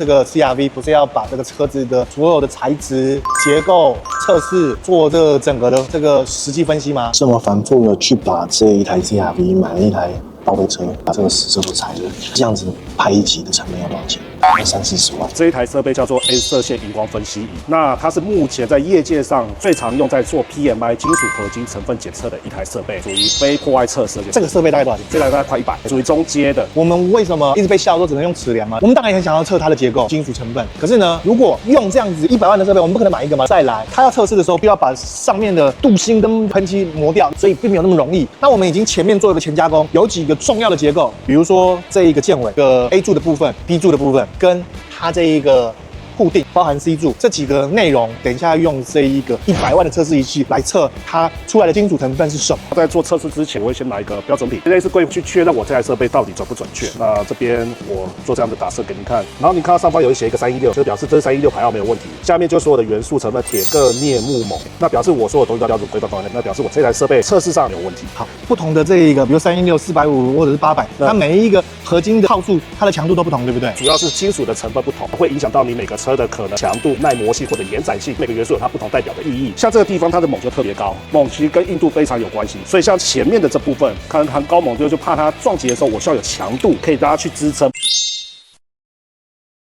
这个 CRV 不是要把这个车子的所有的材质、结构测试，做这整个的这个实际分析吗？这么反复的去把这一台 CRV 买了一台报废车，把这个实车都拆了，这样子拍一集的成本要多少钱？30-40万。这一台设备叫做 A 射线荧光分析仪，那它是目前在业界上最常用在做 PMI 金属合金成分检测的一台设备，属于非破坏测试。这个设备大概多少钱？这台大概快100，属于中阶的。我们为什么一直被笑说只能用尺量吗？我们当然也很想要测它的结构、金属成分。可是呢，如果用这样子100万的设备，我们不可能买一个嘛。再来，它要测试的时候，必要把上面的镀锌跟喷漆磨掉，所以并没有那么容易。那我们已经前面做了个前加工，有几个重要的结构，比如说这一个剑尾，A 柱的部分、B 柱的部分，跟它这一个固定，包含 C 柱这几个内容，等一下用这一个100万的测试仪器来测它出来的金属成分是什么。在做测试之前，我会先拿一个标准品，类似柜去确认我这台设备到底准不准确。那这边我做这样的打色给您看，然后你看到上方有写一个316，就表示这316排号没有问题。下面就所有的元素成分铁、铬、镍、钼、锰，那表示我所有东西都标准规范方面，那表示我这台设备测试上没有问题。好，不同的这一个，比如316、450或者是800，它每一个合金的号数，它的强度都不同，对不对？主要是金属的成分不同，会影响到你每个车的可能强度、耐磨性或者延展性，每个元素有它不同代表的意义。像这个地方它的锰就特别高，锰其实跟硬度非常有关系，所以像前面的这部分，看含高锰就怕它撞击的时候，我需要有强度可以让它去支撑。